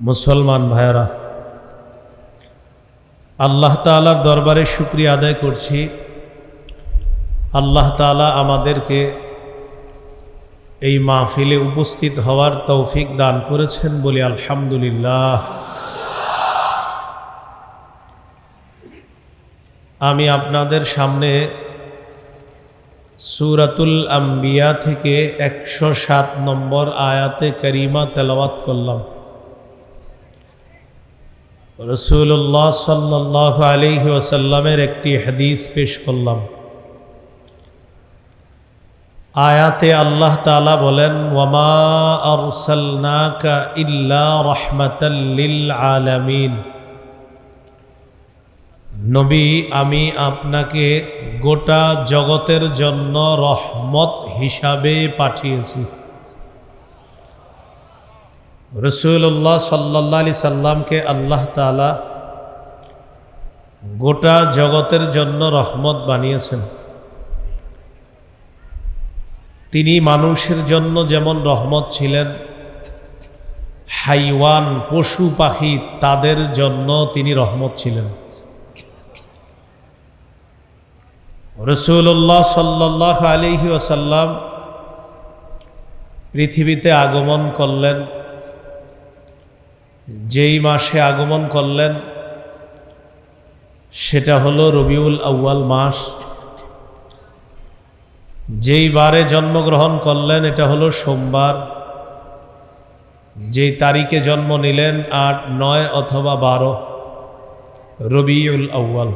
মুসলমান ভাইরা, আল্লাহ তাআলার দরবারে শুকরিয়া আদায় করছি। আল্লাহ তাআলা আমাদেরকে এই মাহফিলে উপস্থিত হওয়ার তৌফিক দান করেছেন বলি আলহামদুলিল্লাহ। আমি আপনাদের সামনে সূরাতুল আম্বিয়া থেকে 107 নম্বর আয়াতে কারিমা তেলাওয়াত করলাম। রাসূলুল্লাহ সাল্লাল্লাহু আলাইহি ওয়াসাল্লামের একটি হাদিস পেশ করলাম। আয়াতে আল্লাহ তাআলা বলেন, ওয়ামা আরসালনাকা ইল্লা রাহমাতাল লিল আলামিন। নবী, আমি আপনাকে গোটা জগতের জন্য রহমত হিসাবে পাঠিয়েছি। রাসূলুল্লাহ সাল্লাল্লাহু আলাইহি সাল্লামকে আল্লাহ তাআলা গোটা জগতের জন্য রহমত বানিয়েছেন। তিনি মানুষের জন্য যেমন রহমত ছিলেন, হাইওয়ান পশু পাখি তাদের জন্য তিনি রহমত ছিলেন। রাসূলুল্লাহ সাল্লাল্লাহু আলাইহি ওয়াসাল্লাম পৃথিবীতে আগমন করলেন। যেই মাসে আগমন করলেন সেটা হলো রবিউল আউয়াল মাস। যেই বারে জন্মগ্রহণ করলেন এটা হলো সোমবার। যেই তারিখে জন্ম নিলেন 8, 9 অথবা 12 রবিউল আউয়াল।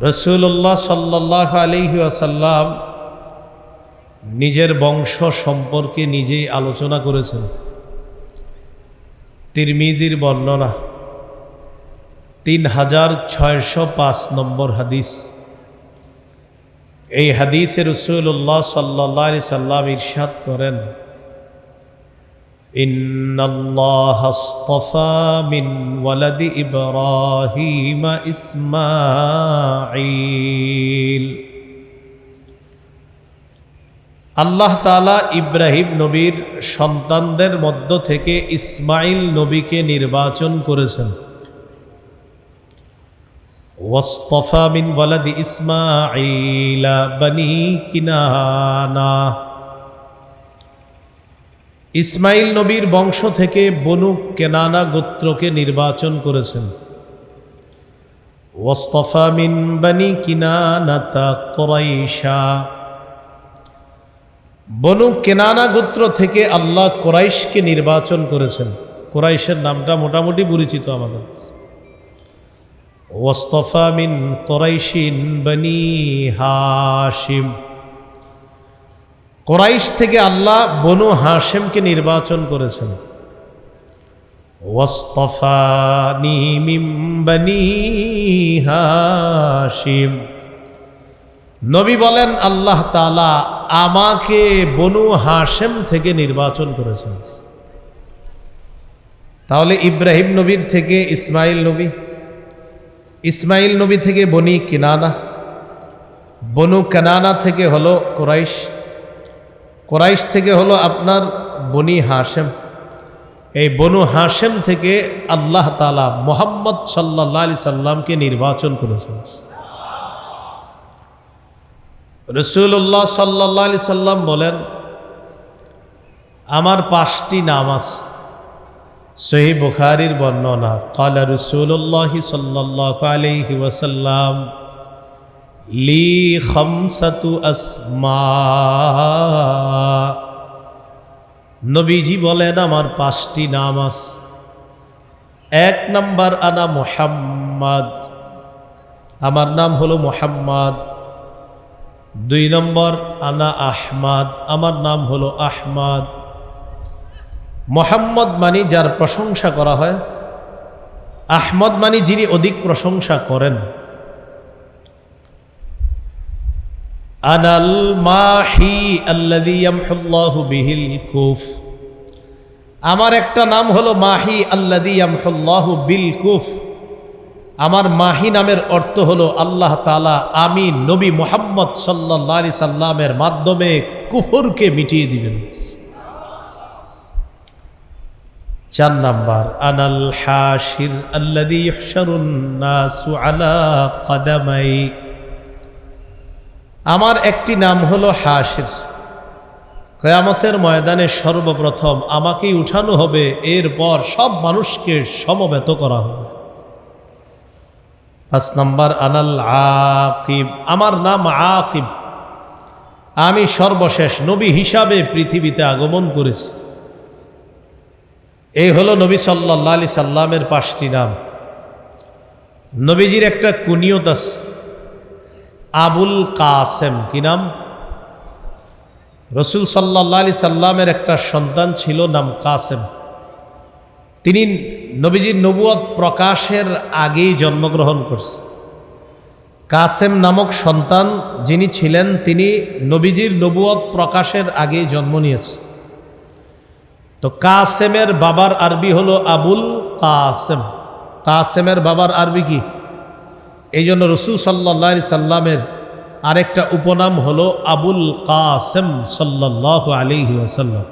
রাসূলুল্লাহ সাল্লাল্লাহু আলাইহি ওয়াসাল্লাম নিজের বংশ সম্পর্কে নিজেই আলোচনা করেছেন। তিরমিজির বর্ণনা 3605 নম্বর হাদিস। এই হাদিসে রাসূলুল্লাহ সাল্লাল্লাহু আলাইহি সাল্লাম ইরশাদ করেন, ইন্নাল্লাহা আসতাফা মিন ওয়ালাদি ইব্রাহিম ইসমাঈল। আল্লাহ তাআলা ইব্রাহিম নবীর সন্তানদের মধ্য থেকে ইসমাঈল নবীকে নির্বাচন করেছেন। ওয়াসতাফা মিন ওয়ালাদি ইসমাঈল বনি কিনানা। ইসমাঈল নবীর বংশ থেকে বনু কেনানা গোত্রকে নির্বাচন করেছেন। ওয়াসতাফা মিন বনি কিনানাতা কুরাইশা। বনু কেনানা গোত্র থেকে আল্লাহ কুরাইশকে নির্বাচন করেছেন। কুরাইশের নামটা মোটামুটি পরিচিত আমাদের। ওয়াসতাফা মিন কুরাইশিন বনি হাশিম। কুরাইশ থেকে আল্লাহ বনু হাশিমকে নির্বাচন করেছেন। ওয়াসতাফানি মিন বনি হাশিম। নবী বলেন, আল্লাহ তাআলা আমাকে বনু হাশিম থেকে নির্বাচন করেছেন। তাহলে ইব্রাহিম নবীর থেকে ইসমাঈল নবী, ইসমাঈল নবী থেকে বনি কিনানা, বনু কিনানা থেকে হলো কুরাইশ, কুরাইশ থেকে হলো আপনার বনি হাশিম। এই বনু হাশিম থেকে আল্লাহ তাআলা মুহাম্মদ সাল্লাল্লাহু আলাইহি সাল্লামকে নির্বাচন করেছেন। রাসূলুল্লাহ সাল্লাল্লাহু আলাইহি সাল্লাম বলেন, আমার 5টি নাম আছে। সহিহ বুখারীর বর্ণনা, ক্বালা রাসূলুল্লাহ সাল্লাল্লাহু আলাইহি ওয়াসাল্লাম লি খামসাতু আসমা। নবীজি বলেন, আমার 5টি নাম আছে। 1 নাম্বার, আনা মুহাম্মদ, আমার নাম হলো মুহাম্মদ। 2 নম্বর, আনা আহমদ, আমার নাম হলো আহমদ। মুহাম্মদ মানে যার প্রশংসা করা হয়, আহমদ মানে যিনি অধিক প্রশংসা করেন। আনাল মাহি আল্লাযী ইয়ামহুল্লাহু বিহিল কুফ। আমার একটা নাম হলো মাহি আল্লাযী ইয়ামহুল্লাহু বিল কুফ। আমার মাহি নামের অর্থ হলো আল্লাহ তাআলা আমি নবী মুহাম্মদ সাল্লাল্লাহু আলাইহি সাল্লামের মাধ্যমে কুফরকে মিটিয়ে দিবেন। 4 নাম্বার আনাল হাশির আল্লাযী ইহশারুন নাসু আলা কদামাই, আমার একটি নাম হলো হাশির। কিয়ামতের ময়দানে সর্বপ্রথম আমাকেই উঠানো হবে, এরপর সব মানুষকে সমবেত করা হবে। 5 নাম্বার আনাল আকিব, আমার নাম আকিব, আমি সর্বশেষ নবী হিসাবে পৃথিবীতে আগমন করেছি। এই হলো নবী সাল্লাল্লাহু আলাইহি সাল্লামের 5টি নাম। নবীজির একটা কুনিয়ত আছে, আবুল কাসেম। কি নাম? রসুল সাল্লাল্লাহু আলাইহি সাল্লামের একটা সন্তান ছিল, নাম কাসেম। তিনি নবীজির নবুয়ত প্রকাশের আগেই জন্মগ্রহণ করছে। কাসেম নামক সন্তান যিনি ছিলেন, তিনি নবীজির নবুয়ত প্রকাশের আগেই জন্ম নিয়েছে। তো কাসেমের বাবার আরবি হলো আবুল কাসেম। কাসেমের বাবার আরবি কি? এই জন্য রসুল সাল্লাল্লাহু আলাইহি সাল্লামের আরেকটা উপনাম হলো আবুল কাসেম সাল্লাল্লাহু আলাইহি ওয়াসাল্লাম।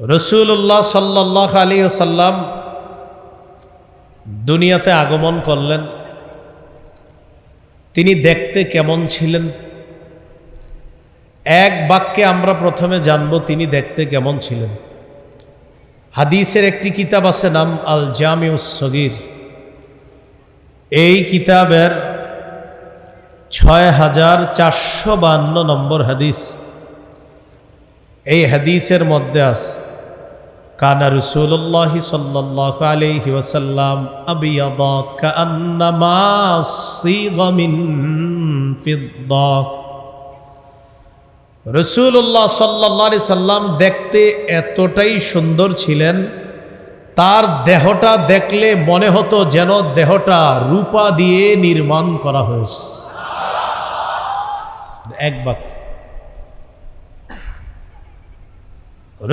রসুল্লাহ সাল্লাল্লাহু আলাইহি ওয়াসাল্লাম দুনিয়াতে আগমন করলেন। তিনি দেখতে কেমন ছিলেন? এক বাক্যে আমরা প্রথমে জানব তিনি দেখতে কেমন ছিলেন। হাদিসের একটি কিতাব আছে, নাম আল জামিউস সগীর। এই কিতাবের 6452 নম্বর হাদিস। এই হাদিসের মধ্যে আছে, কানা রাসূলুল্লাহ সাল্লাল্লাহু আলাইহি ওয়াসাল্লাম আবিয়াদা কাআন্নামা সিগা মিন ফিদ্দা। রাসূলুল্লাহ সাল্লাল্লাহু আলাইহি সাল্লাম দেখতে এতটাই সুন্দর ছিলেন, তার দেহটা দেখলে মনে হতো যেন দেহটা রূপা দিয়ে নির্মাণ করা হয়েছে। এক বাক্য।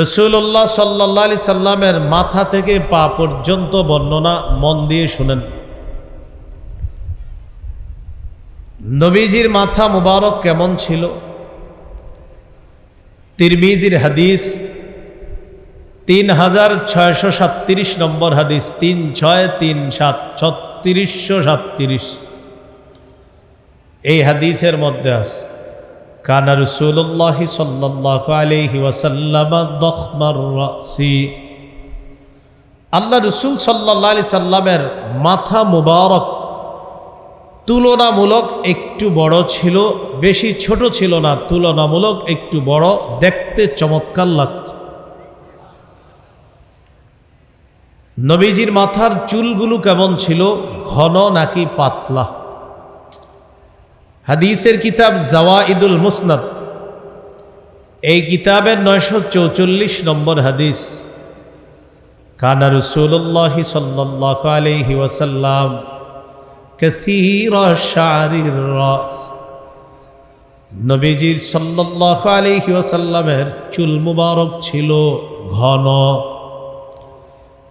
রাসূলুল্লাহ সাল্লাল্লাহু আলাইহি সাল্লামের মাথা থেকে পা পর্যন্ত বর্ণনা মন দিয়ে শুনেন। নবীজির মাথা মুবারক কেমন ছিল? তিরমিজির হাদিস 3637 নম্বর হাদিস, 3637 এই হাদিসের মধ্যে আছে, কানা রাসূলুল্লাহ সাল্লাল্লাহু আলাইহি ওয়াসাল্লাম দখমার রাসি। আল্লাহ রাসূল সাল্লাল্লাহু আলাইহি সাল্লামের মাথা মুবারক তুলনামূলক একটু বড় ছিল, বেশি ছোট ছিল না, তুলনামূলক একটু বড়, দেখতে চমৎকার লাগত। নবীজির মাথার চুলগুলো কেমন ছিল? ঘন নাকি পাতলা? হাদিসের কিতাব জাওয়াইদুল মুসনাদ, এই কিতাবের 944 নম্বর হাদিস, কানা রাসূলুল্লাহ সাল্লাল্লাহু আলাইহি ওয়াসাল্লাম কাসীরা শা'রির রাস। নবীজির সাল্লাল্লাহু আলাইহি ওয়াসাল্লামের চুল মুবারক ছিল ঘন।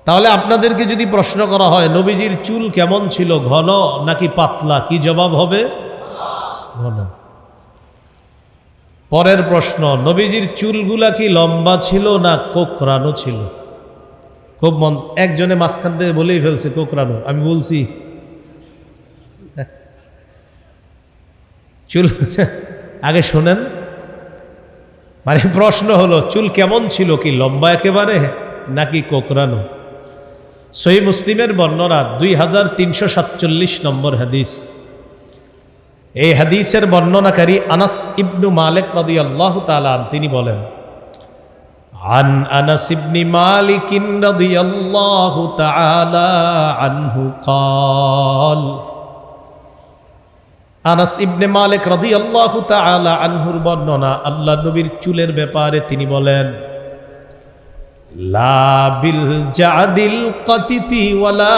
তাহলে আপনাদেরকে যদি প্রশ্ন করা হয় নবীজির চুল কেমন ছিল, ঘন নাকি পাতলা, কি জবাব হবে? ঘন। পরের প্রশ্ন, নবীজির চুলগুলা কি লম্বা ছিল না কোকড়ানো ছিল? খুব মন, একজনে মাঝখান থেকে বলেই ফেলছে কোকড়ানো। আমি বলছি চুল, আগে শোনেন, মানে প্রশ্ন হলো চুল কেমন ছিল, কি লম্বা একেবারে নাকি কোকড়ানো? সহিহ মুসলিমের বর্ণনা 2347 নম্বর হাদিস। এই হাদিসের বর্ণনাকারী আনাস ইবনু মালিক রাদিয়াল্লাহু তাআলা তিনি বলেন, আন আনাস ইবনে মালিক রাদিয়াল্লাহু তাআলা আনহু قال, আনাস ইবনে মালিক রাদিয়াল্লাহু তাআলা আনহুর বর্ণনা, আল্লাহ নবীর চুলের ব্যাপারে তিনি বলেন, লা বিল জাদিল কাতিতি ওয়ালা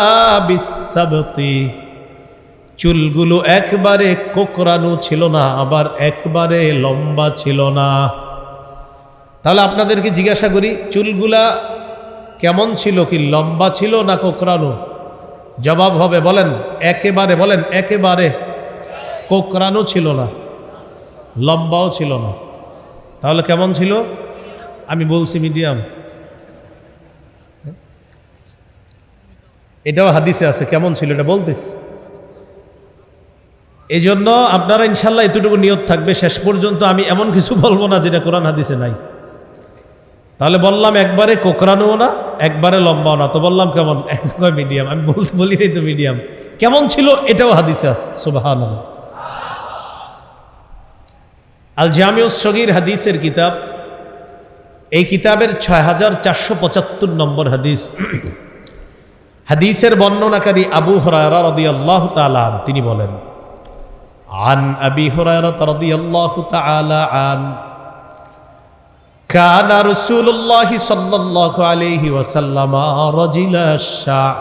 বিসসাবতি। চুলগুলো একবারে কোকড়ানো ছিল না, আবার একবারে লম্বা ছিল না। তাহলে আপনাদেরকে জিজ্ঞাসা করি, চুলগুলা কেমন ছিল, কি লম্বা ছিল না কোকড়ানো? জবাব হবে, বলেন একেবারে, বলেন একেবারে কোকড়ানো ছিল না, লম্বাও ছিল না। তাহলে কেমন ছিল? আমি বলছি মিডিয়াম। এটাও হাদিসে আছে। কেমন ছিল এটা বলতেছি। এই জন্য আপনারা ইনশাল্লাহ এতটুকু নিয়ত থাকবে, শেষ পর্যন্ত আমি এমন কিছু বলবো না যেটা কোরআন হাদিসে নাই। তাহলে বললাম একবারে কোকরানো না, একবারে লম্বাও না, তো বললাম কেমন, এক জায়গায় মিডিয়াম। আমি বলি নাই তো মিডিয়াম। কেমন ছিল এটাও হাদিসে আছে। সুবহানাল্লাহ। আল জামিউস সগীর হাদিসের কিতাব, এই কিতাবের 6475 নম্বর হাদিস। হাদিসের বর্ণনাকারী আবু হুরায়রা রাদিয়াল্লাহু তাআলা তিনি বলেন, আন আবি হুরায়রা রাদিয়াল্লাহু তাআলা আন কানা রাসূলুল্লাহ সাল্লাল্লাহু আলাইহি ওয়াসাল্লাম রাজিলা শাহ।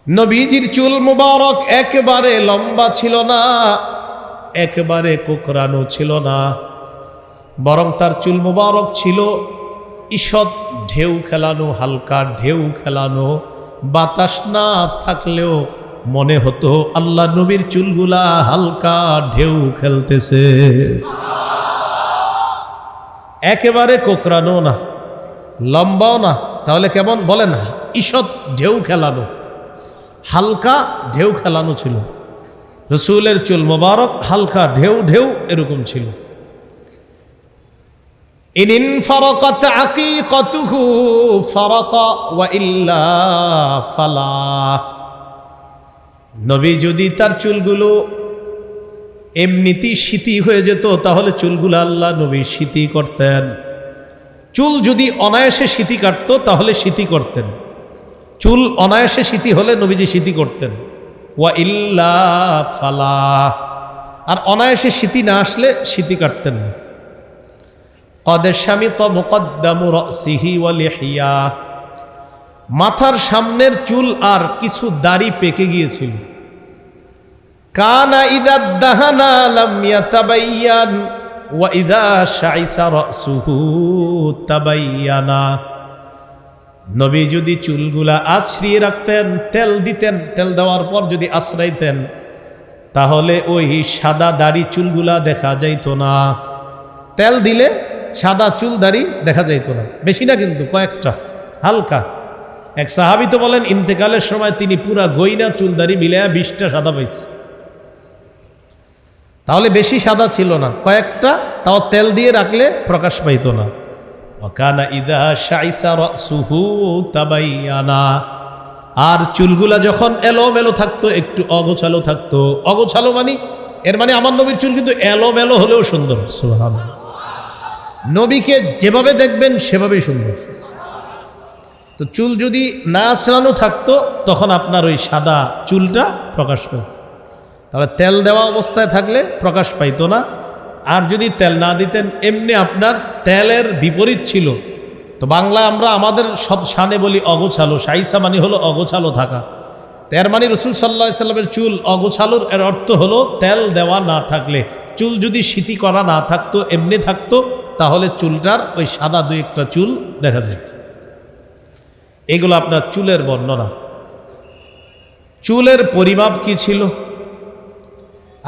নবীজির চুল মুবারক একেবারে লম্বা ছিল না, একেবারে কোকড়ানো ছিল না, বরং তার চুল মুবারক ছিল ঈষৎ ঢেউ খেলানো, হালকা ঢেউ খেলানো। বাতাস না থাকলেও মনে হতো আল্লাহ নবীর চুলগুলা হালকা ঢেউ খেলতেছে। একেবারে কোকড়ানো না, লম্বাও না, তাহলে কেমন বলেন? ঈষৎ ঢেউ খেলানো, হালকা ঢেউ খেলানো ছিল রসুলের চুল মোবারক। হালকা ঢেউ ঢেউ এরকম ছিল। ইন ফারাকাত আকিকাতুহু ফারাকা ওয়া ইল্লা ফালা। নবী যদি তার চুলগুলো এমনিতেই শীতি হয়ে যেত, তাহলে চুলগুলো আল্লাহ নবী শীতি করতেন। চুল যদি অনায়াসে শীতি কাটতো তাহলে শীতি করতেন। চুল অনায়াসে শীতি হলে নবীজি শীতি করতেন। ওয়া ইল্লা ফালা। আর অনায়াসে শীতি না আসলে শীতি কাটতেন না। কদ শামিত মুকদ্দামু রাসিহি ওয়া লিহিয়া। মাথার সামনের চুল আর কিছু দাড়ি পেকে গিয়েছিল। কানা ইযা দাহানা লাম ইয়াতাবায়্যান ওয়া ইযা শাইসা রাসুহু তাবায়্যানা। নবী যদি চুলগুলা আছড়িয়ে রাখতেন, তেল দিতেন, তেল দেওয়ার পর যদি আশ্রাইতেন, তাহলে ওই সাদা দাড়ি চুলগুলা দেখা যাইত না। তেল দিলে সাদা চুল দাড়ি দেখা যাইত না, বেশি না কিন্তু কয়েকটা, হালকা। এক সাহাবী তো বলেন ইন্তেকালের সময় তিনি পুরা গইনা চুল দাড়ি মিলায়া 20টা সাদা পাইছে। তাহলে বেশি সাদা ছিল না, কয়েকটা, তাও তেল দিয়ে রাখলে প্রকাশ পাইত না। ওয়াকানা ইযা শাইসা রাসুহু তাবায়্যানা। আর চুলগুলা যখন এলোমেলো থাকতো, একটু অগোছালো থাকতো, অগোছালো মানে এর মানে আমার নবীর চুল কিন্তু এলোমেলো হলেও সুন্দর। সুবহানাল্লাহ। নবীকে যেভাবে দেখবেন সেভাবেই সুন্দর। তো চুল যদি না আঁচড়ানো থাকতো তখন আপনার ওই সাদা চুলটা প্রকাশ পেত। তাহলে তেল দেওয়া অবস্থায় থাকলে প্রকাশ পাইতো না। আর যদি তেল না দিতেন, এমনি আপনার তেলের বিপরীত ছিল। তো বাংলায় আমরা আমাদের সব শানে বলি অগোছালো। শাইসা মানে হলো অগোছালো থাকা। এর মানে রসুল সাল্লাল্লাহু আলাইহি সাল্লামের চুল অগোছালোর এর অর্থ হলো তেল দেওয়া না থাকলে, চুল যদি শীতি করা না থাকতো, এমনি থাকতো, তাহলে চুলটার ওই সাদা দুই একটা চুল দেখা যেত। এগুলো আপনার চুলের বর্ণনা। চুলের পরিমাপ কি ছিল?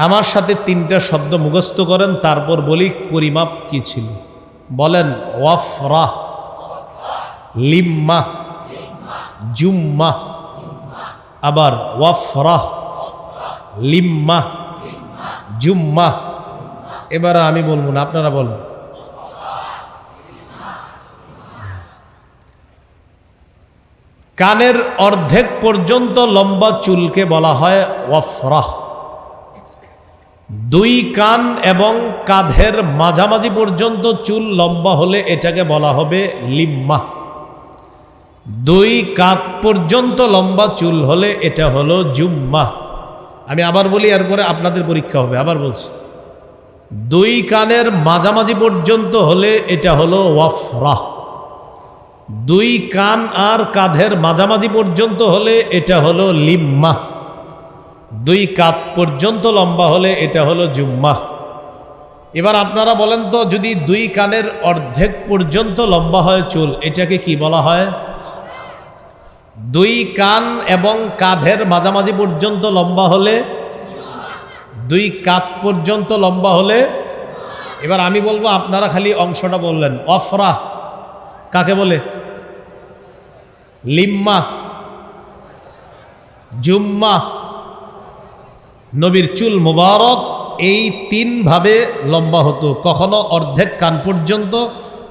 আমার সাথে 3টা শব্দ মুখস্থ করেন, তারপর বলি পরিমাপ কি ছিল। বলেন ওয়াফরা, লিম্মা, জুম্মা। আবার ওয়াফরা, লিম্মা, জুম্মা। এবার আমি বলবো না, আপনারা বলুন। কানের অর্ধেক পর্যন্ত লম্বা চুলকে বলা হয় ওয়াফরা। 2 কান এবং কাঁধের মাঝামাঝি পর্যন্ত চুল লম্বা হলে এটাকে বলা হবে লিম্মা। 2 কাঁধ পর্যন্ত লম্বা চুল হলে এটা হলো জুম্মা। আমি আবার বলি, এরপরে আপনাদের পরীক্ষা হবে। আবার বলছি, 2 কানের মাঝামাঝি পর্যন্ত হলে এটা হলো ওয়াফরা। 2 কান আর কাঁধের মাঝামাঝি পর্যন্ত হলে এটা হলো লিম্মা। 2 কাঁধ পর্যন্ত লম্বা হলে এটা হলো জুম্মা। এবার আপনারা বলেন তো, যদি 2 কানের অর্ধেক পর্যন্ত লম্বা হয় চুল, এটাকে কি বলা হয়? 2 কান এবং কাঁধের মাঝামাঝি পর্যন্ত লম্বা হলে, 2 কাঁধ পর্যন্ত লম্বা হলে। এবার আমি বলবো, আপনারা খালি অংশটা বললেন। ওয়াফরা কাকে বলে? লিম্মা জুম্মা, নবীর চুল মুবারক এই তিন ভাবে লম্বা হতো, কখনো অর্ধেক কান পর্যন্ত,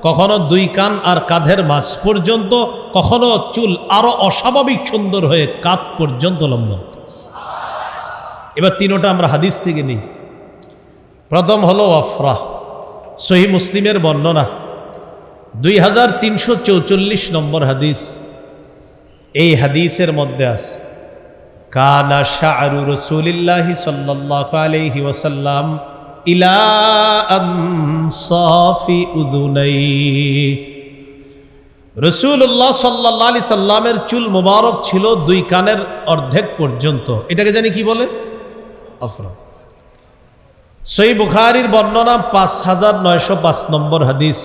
কখনো দুই কান আর কাঁধের মাঝ পর্যন্ত, কখনো চুল আরো অস্বাভাবিক সুন্দর হয়ে কাঁধ পর্যন্ত লম্বা হতো। এবার তিনোটা আমরা হাদিস থেকে নিই। প্রথম হলো আফরা, সহিহ মুসলিমের বর্ণনা 2344 নম্বর হাদিস। এই হাদিসের মধ্যে আছে কানা শা'রু রাসূলিল্লাহি সাল্লাল্লাহু আলাইহি ওয়াসাল্লাম ইলা আনসাফি উযুনাইহি। রাসূলুল্লাহ সাল্লাল্লাহু আলাইহি সাল্লামের চুল মোবারক ছিল দুই কানের অর্ধেক পর্যন্ত। এটাকে জানি কি বলে? আফরা। সহিহ বুখারীর বর্ণনা 5905 নম্বর হাদিস।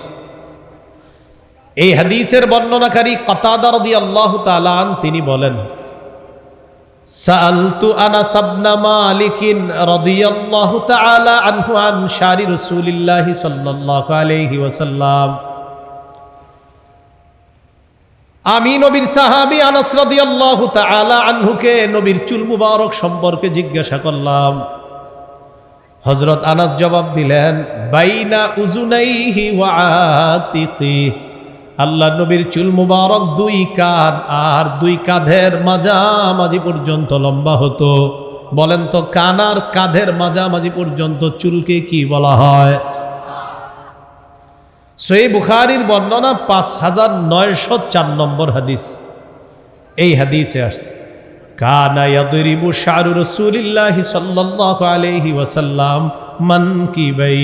এই হাদিসের বর্ণনাকারী কাতাদা রাদিয়াল্লাহু তাআলা আন তিনি বলেন সাআলতু আনাস ইবনে মালিক রাদিয়াল্লাহু তাআলা আনহু আন শারি রাসূলিল্লাহি সাল্লাল্লাহু আলাইহি ওয়াসাল্লাম। আমি নবীর সাহাবী আনাস রাদিয়াল্লাহু তাআলা আনহুকে নবীর চুল মুবারক সম্পর্কে জিজ্ঞাসা করলাম। হযরত আনাস জবাব দিলেন বাইনা উযুনাইহি ওয়া আতিকি, আল্লাহ নবীর চুল মুবারক দুই কান আর দুই কাঁধের মাঝামাঝি পর্যন্ত লম্বা হতো। বলেন তো কান আর কাঁধের মাঝামাঝি পর্যন্ত চুলকে কি বলা হয়? সহিহ বুখারীর বর্ণনা 5904 নম্বর হাদিস। এই হাদিসে আসছে কানা ইয়াদরিবু শা'রু রাসূলিল্লাহি সাল্লাল্লাহু আলাইহি ওয়াসাল্লাম মানকিবাই,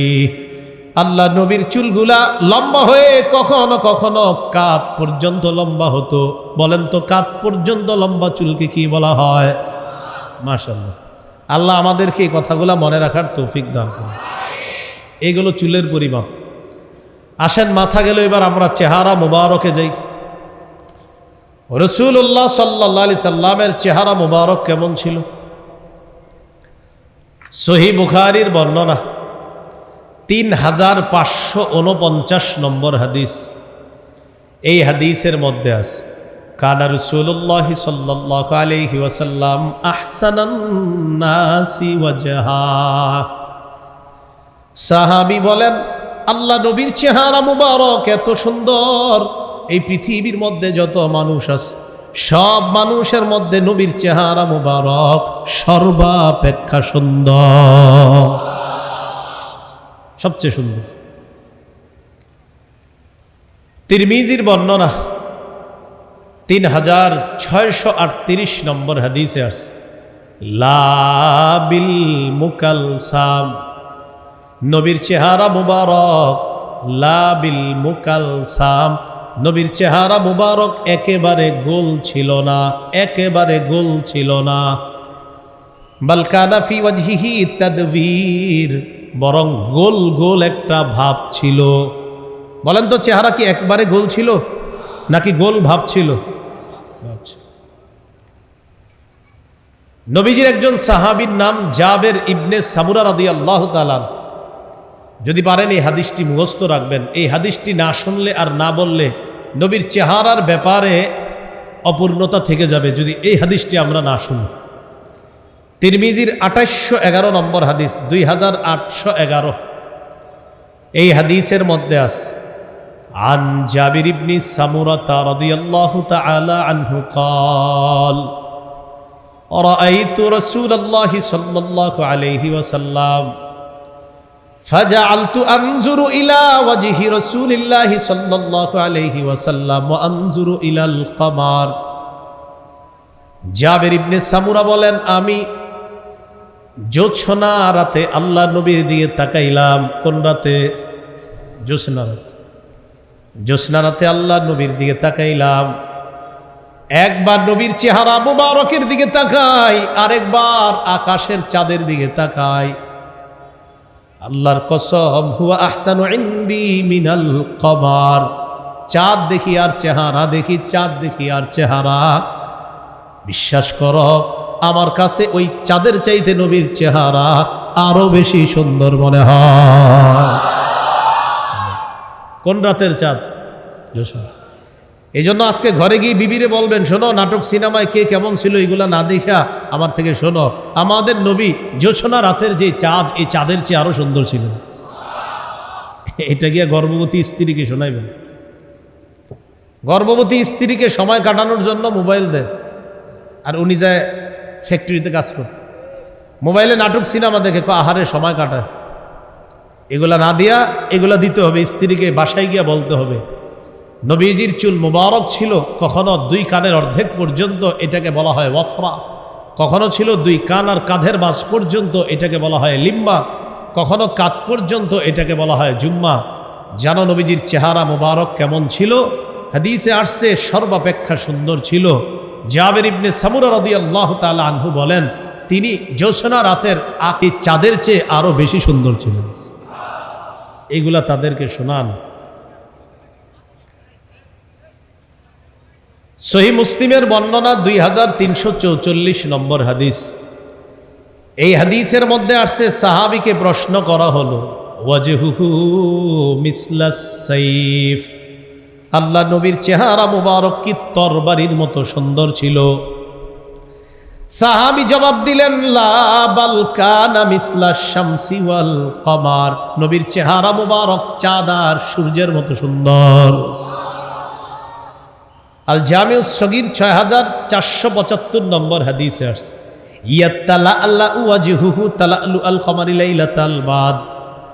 আল্লাহ নবীর চুলগুলা লম্বা হয়ে কখনো কখনো কাঁধ পর্যন্ত লম্বা হতো। বলেন তো কাঁধ পর্যন্ত লম্বা চুলকে কি বলা হয়? মাশাআল্লাহ, আল্লাহ আমাদেরকে এই কথাগুলা মনে রাখার তৌফিক দান করুন। এগুলো চুলের পরিমাপ। আসেন মাথা গেল, এবার আমরা চেহারা মুবারকে যাই। রাসূলুল্লাহ সাল্লাল্লাহু আলাইহি সাল্লামের চেহারা মুবারক কেমন ছিল? সহিহ বুখারীর বর্ণনা 3549 নম্বর হাদিস। এই হাদিসের মধ্যে আছে কানা রাসূলুল্লাহ সাল্লাল্লাহু আলাইহি ওয়াসাল্লাম আহসানান নাসি ওয়াজহা। সাহাবী বলেন আল্লাহ নবীর চেহারা মুবারক এত সুন্দর, এই পৃথিবীর মধ্যে যত মানুষ আছে সব মানুষের মধ্যে নবীর চেহারা মুবারক সর্বাপেক্ষা সুন্দর, সবচেয়ে সুন্দর। তিরমিজির বর্ণনা 3638 নম্বর হাদিসে আছে লা বিল মুকালসাম, নবীর চেহারা মুবারক লা বিল মুকালসাম, নবীর চেহারা মুবারক একেবারে গোল ছিল না, একেবারে গোল ছিল না। বাল কানা ফি ওয়াজহিহি তাদবীর, বরং গোল গোল একটা ভাব ছিল। বলেন তো চেহারা কি একবারে গোল ছিল নাকি গোল ভাব ছিল? নবীজির একজন সাহাবীর নাম জাবের ইবনে সামুরা রাদিয়াল্লাহু তাআলা। যদি পারেন এই হাদিসটি মুখস্থ রাখবেন। এই হাদিসটি না শুনলে আর না বললে নবীর চেহারার ব্যাপারে অপূর্ণতা থেকে যাবে যদি এই হাদিসটি আমরা না শুনি। তিরমিজির 2811 নম্বর হাদিস, 2811। এই হাদিসের মধ্যে আছে আন জাবির ইবনে সামুরা রাদিয়াল্লাহু তাআলা আনহু قال رأيت رسول الله صلى الله عليه وسلم فجعلت أنظر إلى وجه رسول الله صلى الله عليه وسلم وأنظر إلى القمر। জাবির ইবনে সামুরা বলেন আমি জোছনা রাতে আল্লাহ নবীর দিকে তাকাইলাম। কোন রাতে? জোছনা রাতে। জোছনা রাতে আল্লাহ নবীর দিকে তাকাইলাম। একবার নবীর চেহারা মুবারকের দিকে তাকাই, আরেকবার আকাশের চাঁদের দিকে তাকাই। আল্লাহর কসম হুয়া আহসানু ইনদি মিনাল কমার, চাঁদ দেখি আর চেহারা দেখি, চাঁদ দেখি আর চেহারা। বিশ্বাস করো আমার কাছে ওই চাঁদের চাইতে নবীর চেহারা আরো বেশি সুন্দর মনে হয়। কোন রাতের চাঁদ? এই জন্য আজকে ঘরে গিয়ে বিবিরে বলবেন, শোনো নাটক সিনেমায় কে কেমন ছিল এগুলা না দেখা আমার থেকে শোনো, আমাদের নবী জোছনা রাতের যে চাঁদ, এই চাঁদের চেয়ে আরো সুন্দর ছিল। এটা গিয়া গর্ভবতী স্ত্রীকে শোনাইবেন। গর্ভবতী স্ত্রীকে সময় কাটানোর জন্য মোবাইল দেয়, আর উনি যায় ফ্যাক্টরিতে কাজ করতে, মোবাইলে নাটক সিনেমা দেখে আহারে সময় কাটায়। এগুলা না দিয়া এগুলা দিতে হবে স্ত্রীকে। বাসায় গিয়া বলতে হবে, নবীজির চুল মুবারক ছিল কখনো 2 কানের অর্ধেক পর্যন্ত, এটাকে বলা হয় ওয়াফরা। কখনো ছিল 2 কান আর কাঁধের মাঝ পর্যন্ত, এটাকে বলা হয় লিম্বা। কখনো কাঁধ পর্যন্ত, এটাকে বলা হয় জুম্মা। জানো নবীজির চেহারা মুবারক কেমন ছিল? হাদিসে আসছে সর্বাপেক্ষা সুন্দর ছিল। জাবের ইবনে সামুরা রাদিয়াল্লাহু তাআলা আনহু বলেন, তিনি জোছনা রাতের চাঁদের চেয়ে আরো বেশি সুন্দর ছিলেন। এগুলা তাদেরকে শোনান। সহিহ মুসলিমের বর্ণনা 2344 নম্বর হাদিস। এই হাদিসের মধ্যে আসছে সাহাবীকে প্রশ্ন করা হলো, ওয়াজহুহু মিসলাস সাইফ, আল্লাহ নবীর চেহারা মুবারক কি তরবারির মতো সুন্দর ছিল? সাহাবী জবাব দিলেন, লা বাল কানা মিসলাস শামসি ওয়াল কমার, নবীর চেহারা মুবারক চাঁদ আর সূর্যের মতো সুন্দর। আল জামিউস সগীর 6475 নম্বর হাদিসে আসছে, ইয়াতালা আল্লাহু ওয়াজহুহু তালালু আল কমারি লাইলাতাল বাদ,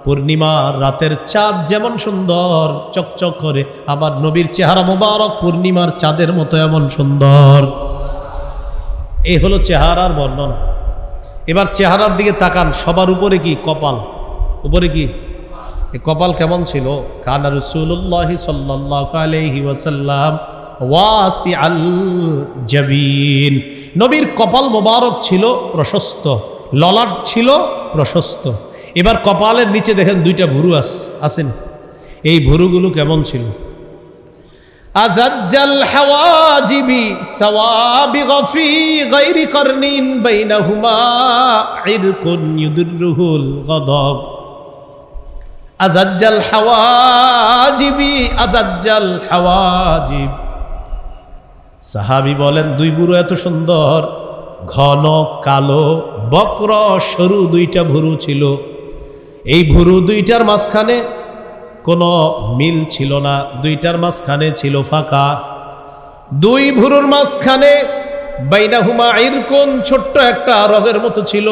পূর্ণিমা রাতের চাঁদ যেমন সুন্দর চকচক করে, আবার নবীর চেহারা মুবারক পূর্ণিমার চাঁদের মতো এমন সুন্দর। এই হলো চেহারার বর্ণনা। এবার চেহারার দিকে তাকান, সবার উপরে কি? কপাল। উপরে কি? এই কপাল কেমন ছিল? কানা রাসূলুল্লাহ সাল্লাল্লাহু আলাইহি ওয়াসাল্লাম ওয়াসিআল জাবিন, নবীর কপাল মোবারক ছিল প্রশস্ত, ললাট ছিল প্রশস্ত। এবার কপালের নিচে দেখেন 2টা ভুরু আছেন, এই ভুরুগুলো কেমন ছিল? আজাজ্জাল হাওয়াজিবি সাওয়াবিগ ফি গায়রি কারনিন বাইনাহুমা ইরকুন ইউদরুহুল গাদাব। আজাজ্জাল হাওয়াজিবি, আজাজ্জাল হাওয়াজিব। সাহাবী বলেন, 2 ভুরু এত সুন্দর, ঘন কালো বক্র সরু 2টা ভুরু ছিল। এই ভুরু 2টার মাঝখানে কোনো মিল ছিল না, 2টার মাঝখানে ছিল ফাঁকা। 2 ভুরুর মাঝখানে বাইনাহুমা ইরকুন, ছোট্ট একটা রগের মতো ছিল,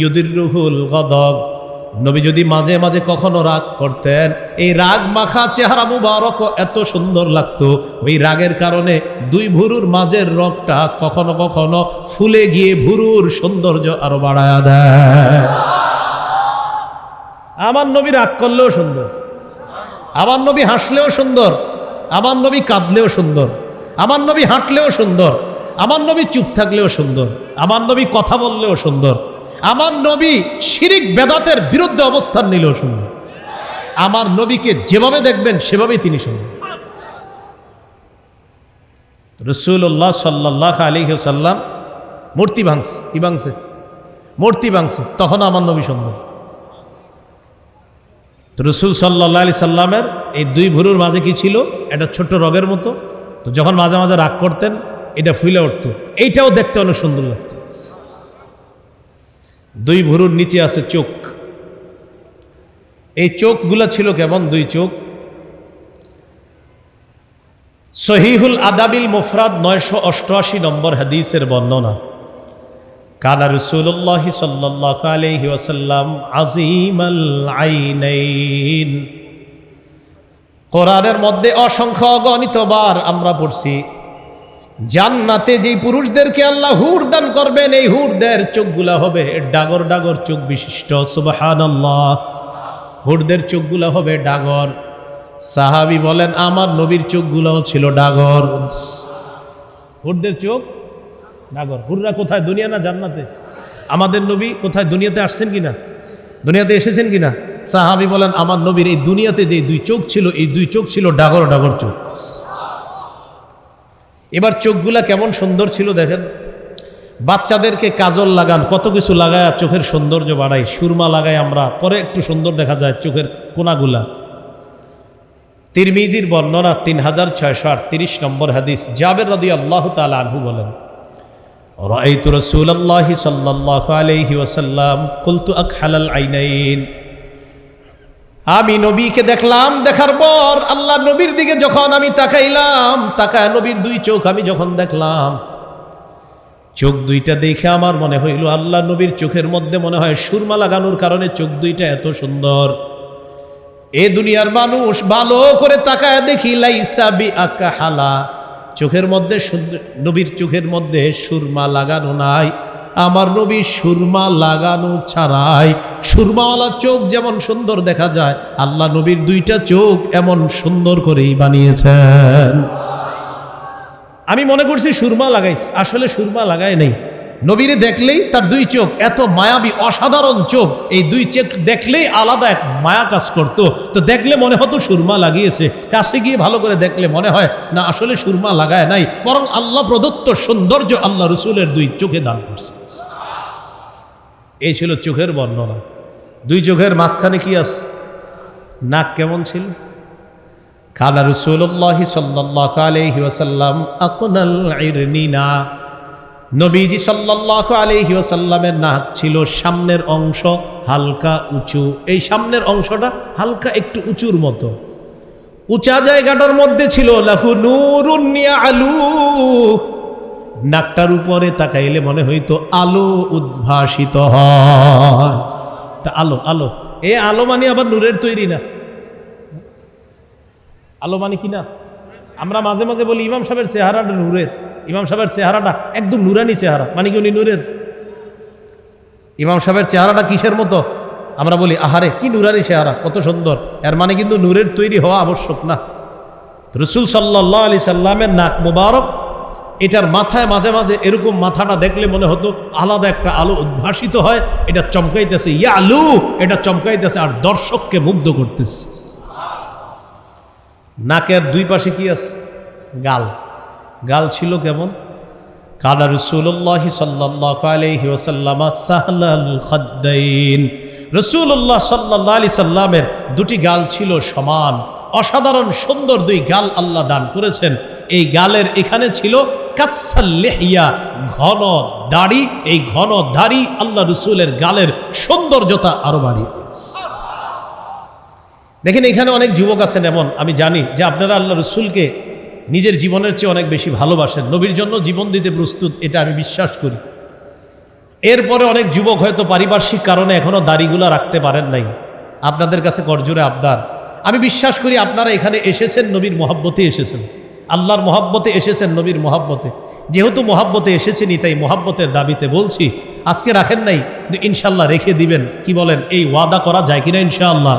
ইউদিরুহুল গাদাব। নবী যদি মাঝে মাঝে কখনো রাগ করতেন, এই রাগ মাখা চেহারা মুবারক এত সুন্দর লাগতো। ওই রাগের কারণে 2 ভুরুর মাঝের রগটা কখনো কখনো ফুলে গিয়ে ভুরুর সৌন্দর্য আরো বাড়ায়া দেয়। আমার নবী রাগ করলেও সুন্দর, আমার নবী হাসলেও সুন্দর, আমার নবী কাঁদলেও সুন্দর, আমার নবী হাঁটলেও সুন্দর, আমার নবী চুপ থাকলেও সুন্দর, আমার নবী কথা বললেও সুন্দর, আমার নবী শিরিক বেদাতের বিরুদ্ধে অবস্থান নিলেও সুন্দর। আমার নবীকে যেভাবে দেখবেন সেভাবেই তিনি সুন্দর। রাসূলুল্লাহ সাল্লাল্লাহু আলাইহি ওয়াসাল্লাম মূর্তি ভাঙছে, কি ভাঙছে? মূর্তি ভাঙছে, তখন আমার নবী সুন্দর। রাসূল সাল্লাল্লাহু আলাইহি সাল্লামের এই 2 ভুরুর মাঝে কি ছিল? একটা ছোট্ট রগের মতো। তো যখন মাঝে মাঝে রাগ করতেন এটা ফুলে উঠতো, এইটাও দেখতে অনেক সুন্দর লাগতো। 2 ভুরুর নিচে আছে চোখ। এই চোখগুলা ছিল কেমন? 2 চোখ। সহিহুল আদাবিল মুফরাদ 988 নম্বর হাদিসের বর্ণনা, কানা রাসূলুল্লাহ সাল্লাল্লাহু আলাইহি ওয়াসাল্লাম আযীমাল আইনাইন। কোরআনের মধ্যে অসংখ্য অগণিতবার আমরা পড়ছি, জান্নাতে যেই পুরুষদেরকে আল্লাহ হুর দান করবেন, এই হুরদের চোখগুলা হবে ডাগর ডাগর চোখ বিশিষ্ট। সুবহানাল্লাহ, হুরদের চোখগুলা হবে ডাগর। সাহাবী বলেন, আমার নবীর চোখগুলাও ছিল ডাগর। হুরদের চোখ ডাগর। হুররা কোথায়? দুনিয়া না জান্নাতে? আমাদের নবী কোথায়? দুনিয়াতে আসছেন কিনা? দুনিয়াতে এসেছেন কিনা? সাহাবী বলেন, আমার নবীর এই দুনিয়াতে যে 2 চোখ ছিল, এই 2 চোখ ছিল ডাগর ডাগর চোখ। এবার চোখগুলা কেমন সুন্দর ছিল দেখেন। বাচ্চাদেরকে কাজল লাগান, কত কিছু লাগায় চোখের সৌন্দর্য বাড়াই, সুরমা লাগাই আমরা, পরে একটু সুন্দর দেখা যায় চোখের কোনাগুলা। তিরমিজির বর্ণনা 3638 নম্বর হাদিস। জাবের রাদিয়াল্লাহু তাআলা আনহু বলেন, রাআইতু রাসূলুল্লাহি সাল্লাল্লাহু আলাইহি ওয়াসাল্লাম কুলতু আকহালাল আইনাইন। আমি নবীকে দেখলাম, দেখার পর আল্লাহ নবীর দিকে যখন আমি তাকাইলাম, তাকায় নবীর দুই চোখ আমি যখন দেখলাম, চোখ দুইটা দেখে আমার মনে হইল আল্লাহ নবীর চোখের মধ্যে মনে হয় সুরমা লাগানোর কারণে চোখ দুইটা এত সুন্দর। এ দুনিয়ার মানুষ ভালো করে তাকায় দেখি লাইসা বিআকহালা, চোখের মধ্যে নবীর চোখের মধ্যে সুরমা লাগানো নাই। আমার নবী সুরমা লাগানো ছাড়াই সুরমাওয়ালা চোখ যেমন সুন্দর দেখা যায়, আল্লাহ নবীর দুইটা চোখ এমন সুন্দর করেই বানিয়েছেন। আমি মনে করছি সুরমা লাগাইছে, আসলে সুরমা লাগায় নাই। নবীরে দেখলেই তার দুই চোখ এত মায়াবী অসাধারণ চোখ, এই দুই চোখ দেখলেই আলাদা এক মায়া কাজ করতো। তো দেখলে মনে হতো সুরমা লাগিয়েছে, কাছে গিয়ে ভালো করে দেখলে মনে হয় না আসলে সুরমা লাগায় নাই, বরং আল্লাহ প্রদত্ত সৌন্দর্য আল্লাহ রসুলের দুই চোখে দান করছে। এই ছিল চোখের বর্ণনা। দুই চোখের মাঝখানে কি আছে? নাক কেমন ছিল? কানা রাসূলুল্লাহি সাল্লাল্লাহু আলাইহি ওয়াসাল্লাম আকনাল ইরনিনা, নবীজি সাল্লাল্লাহু আলাইহি ওয়াসাল্লামের নাক ছিল সামনের অংশ হালকা উঁচু। এই সামনের অংশটা হালকা একটু উঁচুর মতো, উঁচা জায়গাটার মধ্যে ছিল লাহু নূরুন ইয়ালু, নাকটার উপরে তাকাইলে মনে হইতো আলো উদ্ভাসিত হয়। আলো আলো, এ আলো মানে আবার নূরের তৈরি না, আলো মানে কি না? আমরা মাঝে মাঝে বলি ইমাম সাহেবের চেহারাটা নূরের, ইমাম সাহেবের চেহারাটা একদম নুরানি চেহারা, মানে কি উনি নূরের? ইমাম সাহেবের চেহারাটা কিসের মতো? আমরা বলি আহারে কি নুরানি চেহারা, কত সুন্দর, এর মানে কিন্তু নূরের তৈরি হওয়া আবশ্যক না। রাসূল সাল্লাল্লাহু আলাইহি সাল্লামের নাক মুবারক, এটার মাথায় মাঝে মাঝে এরকম মাথাটা দেখলে মনে হতো আলাদা একটা আলো উদ্ভাসিত হয়, এটা চমকাইতেছে, ইয়া আলু, এটা চমকাইতেছে আর দর্শককে মুগ্ধ করতেছে। নাকের দুই পাশে কি আছে? গাল। গাল ছিল কেমন? কানা রাসূলুল্লাহি সাল্লাল্লাহু আলাইহি ওয়াসাল্লাম সাহলাল খাদ্দাইন, রাসূলুল্লাহ সাল্লাল্লাহু আলাইহি সাল্লামের দুটি গাল ছিল সমান, অসাধারণ সুন্দর দুই গাল আল্লাহ দান করেছেন। এই গালের এখানে ছিল কাসাল লিহিয়া, ঘন দাড়ি। এই ঘন দাড়ি আল্লাহ রাসূলের গালের সৌন্দর্যতা আরো বাড়িয়ে দিয়েছে। দেখেন এখানে অনেক যুবক আছেন এমন, আমি জানি যে আপনারা আল্লাহ রসুলকে নিজের জীবনের চেয়ে অনেক বেশি ভালোবাসেন, নবীর জন্য জীবন দিতে প্রস্তুত, এটা আমি বিশ্বাস করি। এরপরে অনেক যুবক হয়তো পারিপার্শ্বিক কারণে এখনো দাড়িগুলা রাখতে পারেন নাই, আপনাদের কাছে করজোরে আবদার, আমি বিশ্বাস করি আপনারা এখানে এসেছেন নবীর মহাব্বতে এসেছেন, আল্লাহর মহাব্বতে এসেছেন, নবীর মহাব্বতে। যেহেতু মহাব্বতে এসেছেনই তাই মহাব্বতের দাবিতে বলছি, আজকে রাখেন নাই ইনশাল্লাহ রেখে দিবেন। কি বলেন, এই ওয়াদা করা যায় কিনা? ইনশাআল্লাহ,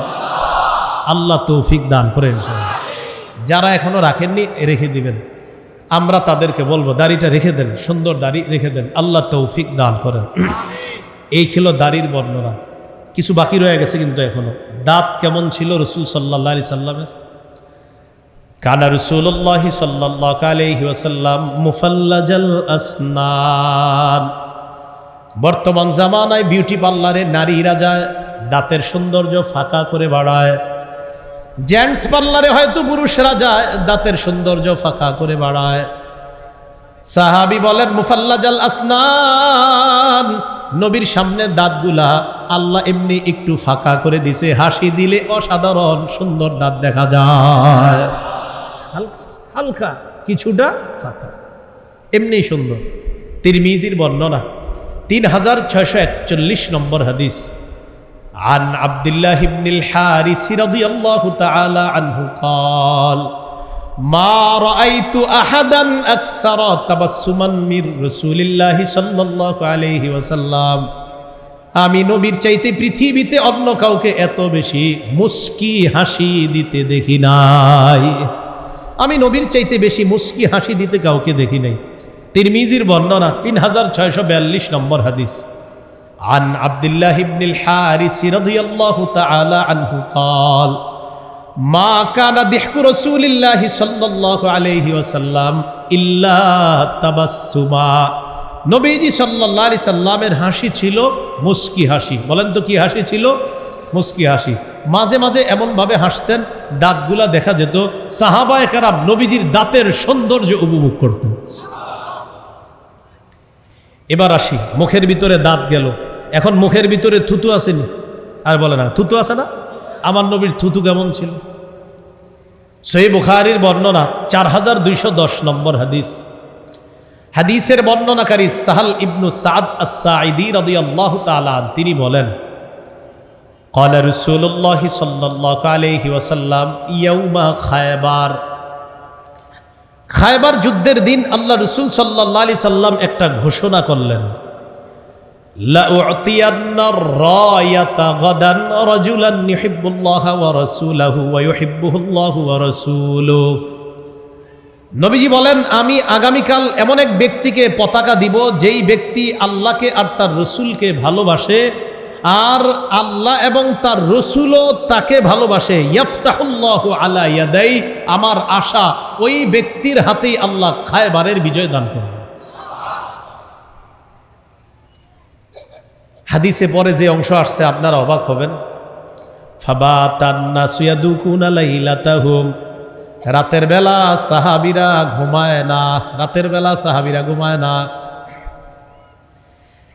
আল্লাহ তৌফিক দান করেন। যারা এখনো রাখেননি রেখে দিবেন, আমরা তাদেরকে বলবো দাড়িটা রেখে দেন, সুন্দর দাড়ি রেখে দেন, আল্লাহ তৌফিক দান করেন। এই ছিল দাড়ির বর্ণনা। কিছু বাকি রয়ে গেছে কিন্তু এখনো। দাঁত কেমন ছিল রাসূল সাল্লাল্লাহু আলাইহি সাল্লামের? কানা রাসূলুল্লাহি সাল্লাল্লাহু আলাইহি ওয়াসাল্লাম মুফাল্লাজাল আসনান। বর্তমান জামানায় বিউটি পার্লারে নারীরা যায়, দাঁতের সৌন্দর্য ফাঁকা করে বাড়ায়। জেন্টস পার্লারে হয়তো পুরুষরা যায়, দাঁতের সৌন্দর্য ফাঁকা করে বাড়ায়। সাহাবী বলেন মুফাল্লাজাল আসনান, নবীর সামনে দাঁতগুলা আল্লাহ এমনি একটু ফাঁকা করে দিছে, হাসি দিলে অসাধারণ সুন্দর দাঁত দেখা যায়, হালকা কিছুটা ফাঁকা, এমনি সুন্দর। তিরমিজির বর্ণনা 3641 নম্বর হাদিস। عن عبد الله بن الحارث رضي الله تعالى عنه قال ما رأيت أحدا أكثر تبسما من رسول الله صلى الله عليه وسلم। আমি নবীর চাইতে পৃথিবীতে অন্য কাউকে এত বেশি মুস্কি হাসি দিতে দেখি নাই। আমি নবীর চাইতে বেশি মুস্কি হাসি দিতে কাউকে দেখি নাই। তিরমিজির বর্ণনা 3642 নম্বর হাদিস। عن عبد الله بن الحارث رضي الله تعالى عنه قال ما كان ضحك رسول الله صلى الله عليه وسلم إلا تبسما। নবীজি সাল্লাল্লাহু আলাইহি সাল্লামের হাসি ছিল মুস্কি হাসি। বলেন তো কি হাসি ছিল? মুস্কি হাসি। মাঝে মাঝে এমনভাবে হাসতেন দাঁতগুলা দেখা যেত সাহাবায়ে কেরাম নবীজির দাঁতের সৌন্দর্য উপভোগ করতেন। এবার আসি, মুখের ভিতরে দাঁত গেল, এখন মুখের ভিতরে থুতু আসেনি? আর বলে না থুতু আছে না? আমার নবীর থুতু কেমন ছিল? সহিহ বুখারীর বর্ণনা 4210 নম্বর হাদিস। হাদিসের বর্ণনাকারী সাহাল ইবনু সাদ আস-সাঈদী রাদিয়াল্লাহু তাআলা তিনি বলেন, قال رسول الله صلى الله عليه وسلم يوم খায়বার, খায়বার যুদ্ধের দিন আল্লাহ রাসূল সাল্লাল্লাহু আলাইহি সাল্লাম একটা ঘোষণা করলেন, লা উ'তিয়ান্না রায়াতা গাদান রাজুলান ইউহিব্বুল্লাহা ওয়া রাসূলুহু ওয়া ইউহিব্বুহুল্লাহু ওয়া রাসূলুহু। নবীজি বলেন, আমি আগামীকাল এমন এক ব্যক্তিকে পতাকা দিব যেই ব্যক্তি আল্লাহকে আর তার রসুলকে ভালোবাসে, আর আল্লাহ এবং তার রসুলও তাকে ভালোবাসে। ইয়াফতাহুল্লাহু আলা ইয়াদাই, আমার আশা ওই ব্যক্তির হাতেই আল্লাহ খায়বারের বিজয় দান করবেন। হাদিসে পরে যে অংশ আসছে আপনারা অবাক হবেন, ফাবাতান নাসু ইয়াদুকুনা লাইলাতাহুম, রাতের বেলা সাহাবীরা ঘুমায় না, রাতের বেলা সাহাবীরা ঘুমায় না।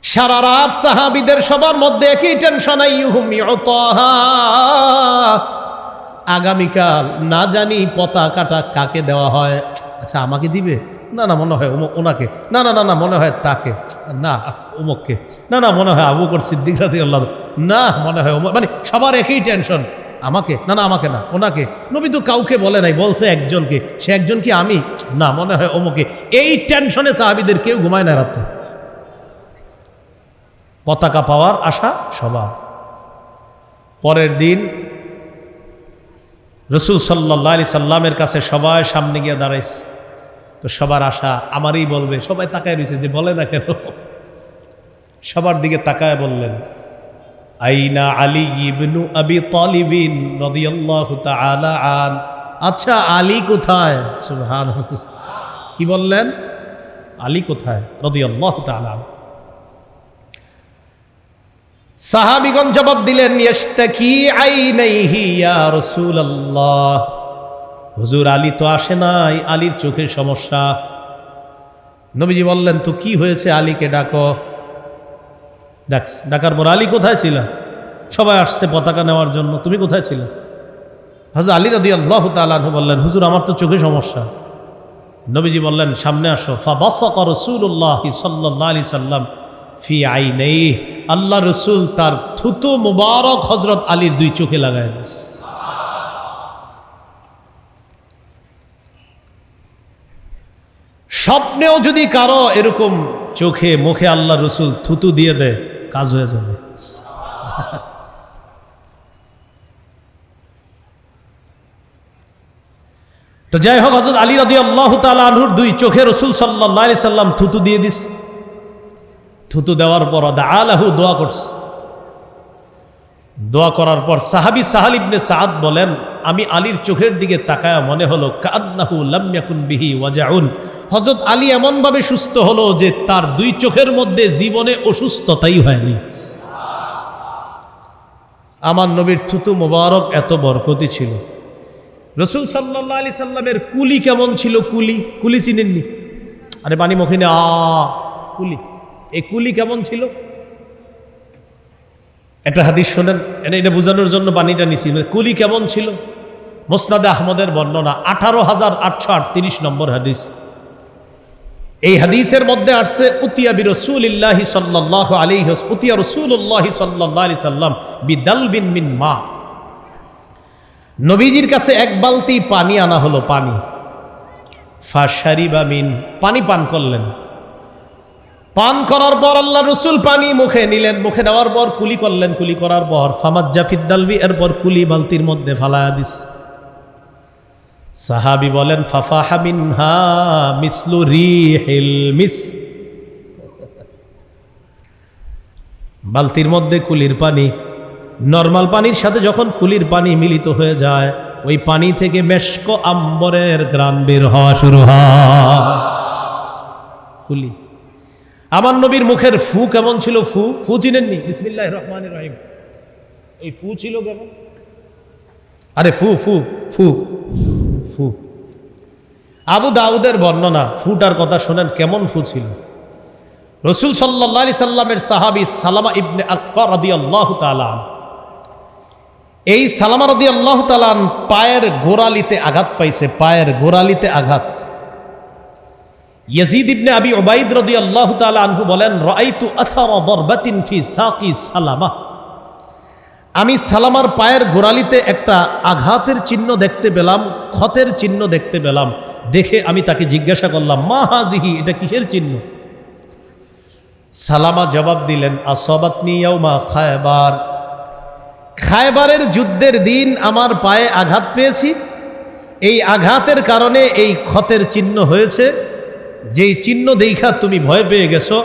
সারা রাত সাহাবীদের সবার মধ্যে একই টেনশন, আইয়ুহুম ইউতাহা, আগামীকাল না জানি পতাকাটা কাকে দেওয়া হয়। আচ্ছা আমাকে দিবে? না না মনে হয় ওনাকে, না না না না মনে হয় তাকে, না অমুককে, না না মনে হয় আবু বকর সিদ্দিক রাদিয়াল্লাহু, না মনে হয় মানে সবার একই টেনশন, আমাকে, না না আমাকে না ওনাকে। নবী তো কাউকে বলে নাই, বলছে একজনকে, সে একজন কি আমি, না মনে হয় অমুকে। এই টেনশনে সাহাবীদের কেউ ঘুমায় না রাতে। পতাকা পাওয়ার আশা সবার। পরের দিন রাসূল সাল্লাল্লাহু আলাইহি সাল্লামের কাছে সবাই সামনে গিয়ে দাঁড়াইছে, তো সবার আশা আমারই বলবে, সবাই তাকায় রয়েছে যে বলে না কেন। সবার দিকে তাকায় বললেন, আইনা আলী ইবনু আবি তালিব রাদিয়াল্লাহু তাআলা আন, আচ্ছা আলী কোথায়? সুবহানাল্লাহ, কি বললেন? আলী কোথায়? রাদিয়াল্লাহু তাআলা আন। সাহাবীগণ জবাব দিলেন, ইশতাকি আইনাইহি ইয়া রাসূলুল্লাহ, হুজুর আলী তো আসে নাই, আলীর চোখের সমস্যা। নবীজি বললেন, তো কি হয়েছে, আলীকে ডাকো। ডাকার পর, আলী কোথায় ছিল? সবাই আসছে পতাকা নেওয়ার জন্য, তুমি কোথায় ছিলে? হযরত আলী রাদিয়াল্লাহু তাআলা আনহু বললেন, হুজুর আমার তো চোখে সমস্যা। নবীজি বললেন, সামনে আসো। ফাবাসাকা রাসূলুল্লাহ সাল্লাল্লাহু আলাইহি সাল্লাম ফি আইনাইহি, আল্লাহ রাসূল তার থুতু মুবারক হযরত আলীর দুই চোখে লাগায় দিয়েছে। স্বপ্নেও যদি কারো এরকম চোখে মুখে আল্লাহ রাসূল থুতু দিয়ে দেয়, কাজ হয়ে যাবে। তো যাই হোক, হযরত আলী রাদিয়াল্লাহু তাআলা আনহুর দুই চোখে রাসূল সাল্লাল্লাহু আলাইহি সাল্লাম থুতু দিয়ে দিস। থুতু দেওয়ার পর দাআলাহু, দোয়া করছে। দোয়া করার পর সাহাবী সাহাল ইবনে সাদ বলেন, আমি আলীর চোখের দিকে তাকায়া মনে হলো কান্নাহু লাম ইয়াকুন বিহি ওয়াজাউন, হযরত আলী এমনভাবে সুস্থ হলো যে তার দুই চোখের মধ্যে জীবনে অসুস্থতাই হয়নি। আমার নবীর থুতু মোবারক এত বরকতি ছিল। রাসূল সাল্লাল্লাহু আলাইহি সাল্লামের কুলি কেমন ছিল? কুলি, কুলি চিনেননি? আরে পানি মুখে নে, কুলি, এই কুলি কেমন ছিল? একটা হাদিস শোনেন, এটা বোঝানোর জন্য পানিটা নিছি। কুলি কেমন ছিল? মুসনাদে আহমদের বর্ণনা 18838 নম্বর হাদিস। এই হাদিসের মধ্যে আসছে, উতিয়া বিরাসূলিল্লাহি সাল্লাল্লাহু আলাইহি উতিয়া রাসূলুল্লাহি সাল্লাল্লাহু আলাইহি সাল্লাম বিদালবিন মিন মা, নবীজির কাছে এক বালতি পানি আনা হলো, পানি। ফাশারিবা মিন, পানি পান করলেন। পান করার পর আল্লাহ রাসূল পানি মুখে নিলেন, মুখে নেওয়ার পর কুলি করলেন, কুলি করার পর ফামাজ্জা ফিদ্দালবি, এরপর কুলি বালতির মধ্যে ফালায়া দিস। সাহাবী বলেন, ফাফাহা মিনহা মিসলু রিহিল মিস, বালতির মধ্যে কুলির পানি, নরমাল পানির সাথে যখন কুলির পানি মিলিত হয়ে যায়, ওই পানি থেকে মেশক আম্বরের ঘ্রাণ বের হওয়া শুরু হয়। কুলি। আমার নবীর মুখের ফু কেমন ছিল? ফু চিনেননি? বিসমিল্লাহির রহমানির রহিম, এই ফু ছিল কেমন? আরে ফু ফু ফু ফু। আবু দাউদের বর্ণনা, ফুটার কথা শোনেন কেমন ফু ছিল। রসুল সাল্লাল্লাহু আলাইহি সাল্লামের সাহাবী সালামা ইবনে আক্কা রাদিয়াল্লাহু তাআলা, এই সালামা রাদিয়াল্লাহু তাআলা পায়ের গোড়ালিতে আঘাত পাইছে, পায়ের গোড়ালিতে আঘাত। ইয়াজিদ ইবনে আবি উবাইদ রাদিয়াল্লাহু তাআলা আনহু বলেন, রাআইতু আসারা দারবাতিন ফি সাকি সালামা, আমি সালামার পায়ের গোড়ালিতে একটা আঘাতের চিহ্ন দেখতে পেলাম, ক্ষতের চিহ্ন দেখতে পেলাম। দেখে আমি তাকে জিজ্ঞাসা করলাম, মা হাজিহি, এটা কিসের চিহ্ন? সালামা জবাব দিলেন, আসাবাতনি ইয়াউমা খায়বার, খায়বারের যুদ্ধের দিন আমার পায়ে আঘাত পেয়েছি, এই আঘাতের কারণে এই ক্ষতের চিহ্ন হয়েছে। যেই চিহ্ন দেখা তুমি ভয় পেয়ে গেছো,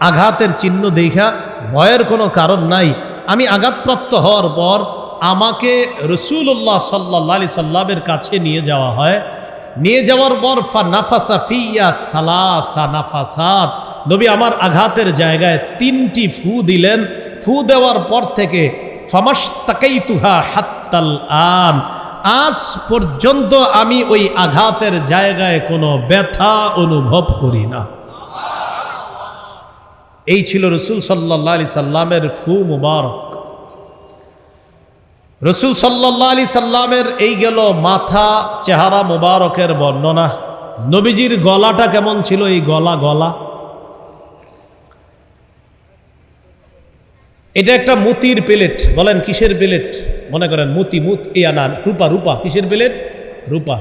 আঘাতের চিহ্ন দেখা ভয়ের কোনো কারণ নাই। আমি আঘাতপ্রাপ্ত হওয়ার পর আমাকে রাসূলুল্লাহ সাল্লাল্লাহু আলাইহি সাল্লামের কাছে নিয়ে যাওয়া হয়। নিয়ে যাওয়ার পর ফানাফাসা ফিয়া সালাসা নাফাসাত, নবী আমার আঘাতের জায়গায় 3টি ফু দিলেন। ফু দেওয়ার পর থেকে ফামাশতাকাইতুহা হাত্তাল আন, আজ পর্যন্ত আমি ওই আঘাতের জায়গায় কোনো ব্যথা অনুভব করি না। এই ছিল রাসূল সাল্লাল্লাহু আলাইহি সাল্লামের ফু মুবারক। রাসূল সাল্লাল্লাহু আলাইহি সাল্লামের এই গেল মাথা, চেহারা মুবারকের বর্ণনা। নবীজির গলাটা কেমন ছিল? এই গলা, এটা একটা মুতির প্লেট। বলেন কিসের প্লেট? মনে করেন রূপা। কিসের প্লেট? রূপা।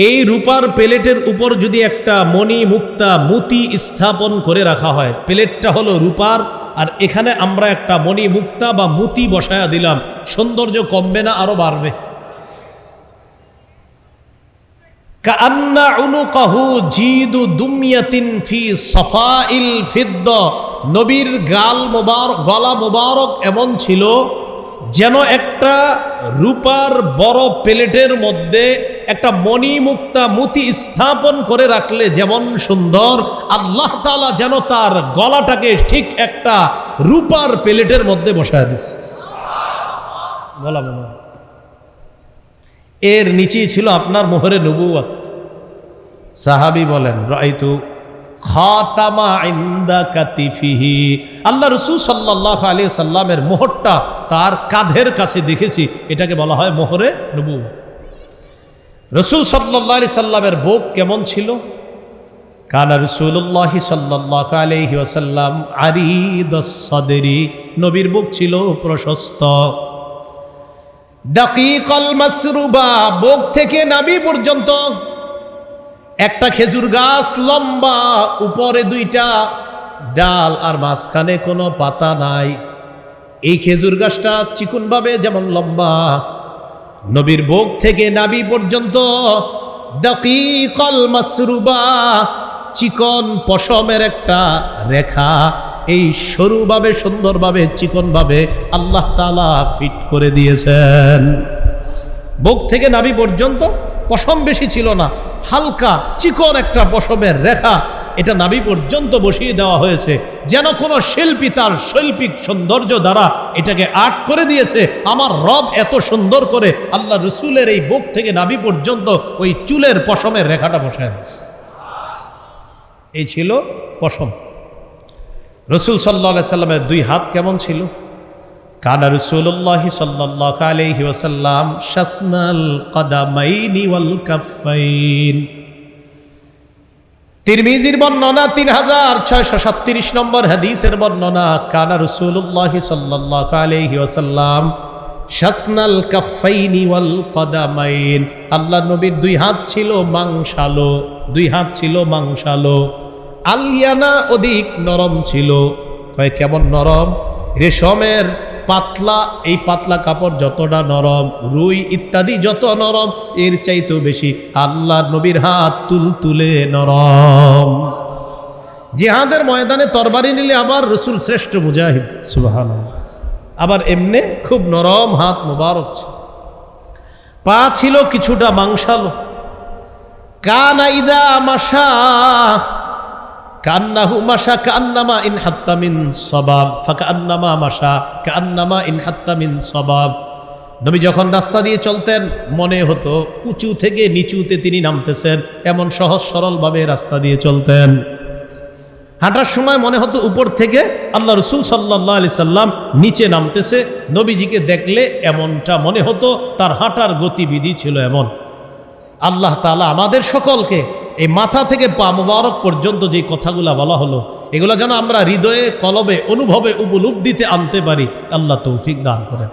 এই রূপার প্লেটের উপর যদি একটা মণি মুক্তা মুতি স্থাপন করে রাখা হয়, প্লেটটা হলো রূপার, আর এখানে আমরা একটা মণি মুক্তা বা মুতি বসায়া দিলাম, সৌন্দর্য কমবে না আরো বাড়বে? কাআন্না উনুকাহু জিদু দুমিয়াতিন ফি সাফাইল ফিদ্দা, নবীর গলা মোবারক এমন ছিল যেন একটা রূপার বড় প্লেটের মধ্যে একটা মণি মুক্তা মুতি স্থাপন করে রাখলে যেমন সুন্দর, আল্লাহ তাআলা যেন তার গলাটাকে ঠিক একটা রূপার প্লেটের মধ্যে বসায় দিচ্ছে। গলা মোবারক, এর নিচেই ছিল আপনার মোহরে নবুয়ত। সাহাবী বলেন, রাআইতু খাতামা ইনদা কাতিফিহি, আল্লাহ রাসূল সাল্লাল্লাহু আলাইহি সাল্লামের মোহরটা তার কাঁধের কাছে দেখেছি, এটাকে বলা হয় মোহরে নবুয়ত। রাসূল সাল্লাল্লাহু আলাইহি সাল্লামের বুক কেমন ছিল? কানা রাসূলুল্লাহ সাল্লাল্লাহু আলাইহি ওয়াসাল্লাম আরিদাস সাদরি, নবীর বুক ছিল প্রশস্ত। দাকিকাল মাসরুবা, বুক থেকে নাভি পর্যন্ত একটা খেজুর গাছ লম্বা, উপরে 2টা ডাল আর মাঝখানে কোনো পাতা নাই। এই খেজুর গাছটা চিকনভাবে যেমন লম্বা, নবীর বুক থেকে নাভি পর্যন্ত দাকিকাল মাসরুবা, চিকন পশমের একটা রেখা, এই সরুভাবে সুন্দরভাবে চিকনভাবে আল্লাহ তাআলা ফিট করে দিয়েছেন। বুক থেকে নাভি পর্যন্ত পশম বেশি ছিল না, হালকা চিকন একটা পশমের রেখা, এটা নাভি পর্যন্ত বসিয়ে দেওয়া হয়েছে, যেন কোনো শিল্পী তার শৈল্পিক সৌন্দর্য দ্বারা এটাকে আর্ট করে দিয়েছে। আমার রব এত সুন্দর করে আল্লাহ রসুলের এই বুক থেকে নাভি পর্যন্ত ওই চুলের পশমের রেখাটা বসায় দিয়েছে। এই ছিল পশম। রসুল সাল্লাল্লাহু আলাইহি সাল্লামের 2 হাত কেমন ছিল? কানা রাসূলুল্লাহ সাল্লাল্লাহু আলাইহি ওয়াসাল্লাম শাসনাল কদামাইনি ওয়াল কাফাইন। তিরমিজির বর্ণনা 3637 নম্বর হাদিসের বর্ণনা, কানা রাসূলুল্লাহ সাল্লাল্লাহু আলাইহি ওয়াসাল্লাম শাসনাল কাফাইনি ওয়াল কদামাইন, আল্লাহ নবীর 2 হাত ছিল মাংসালো, 2 হাত ছিল মাংসালো। আলিয়ানা, অধিক নরম ছিল। কয় কেমন নরম? রেশমের পাতলা, এই পাতলা কাপড় যতটা নরম, রুই ইত্যাদি যত নরম, এর চাইতেও বেশি আল্লাহ নবীর হাত তুলতুলে নরম। জিহাদের ময়দানে তরবারি নিলে আবার রসুল শ্রেষ্ঠ মুজাহিদ, সুবহানাল্লাহ। আবার এমনে খুব নরম হাত মুবারক। পা ছিল কিছুটা মাংসালো। কানা ইদা মাশা কান্নাহু মাশা কান্নামা ইন হাত্তা মিন সাবাব, ফাকান্নামা মাশা কান্নামা ইন হাত্তা মিন সাবাব। নবী যখন রাস্তা দিয়ে চলতেন মনে হতো উঁচু থেকে নিচুতে তিনি নামতেছেন, এমন সহজ সরলভাবে রাস্তা দিয়ে চলতেন। হাঁটার সময় মনে হতো উপর থেকে আল্লাহ রসুল সাল্লাল্লাহু আলাইহি সাল্লাম নিচে নামতেছে। নবীজিকে দেখলে এমনটা মনে হতো, তার হাঁটার গতিবিধি ছিল এমন। আল্লাহ তাআলা আমাদের সকলকে এই মাথা থেকে পা মুবারক পর্যন্ত যে কথাগুলা বলা হলো, এগুলো যেন আমরা হৃদয়ে, কলবে, অনুভবে, উপলব্ধিতে আনতে পারি। আল্লাহ তৌফিক দান করেন।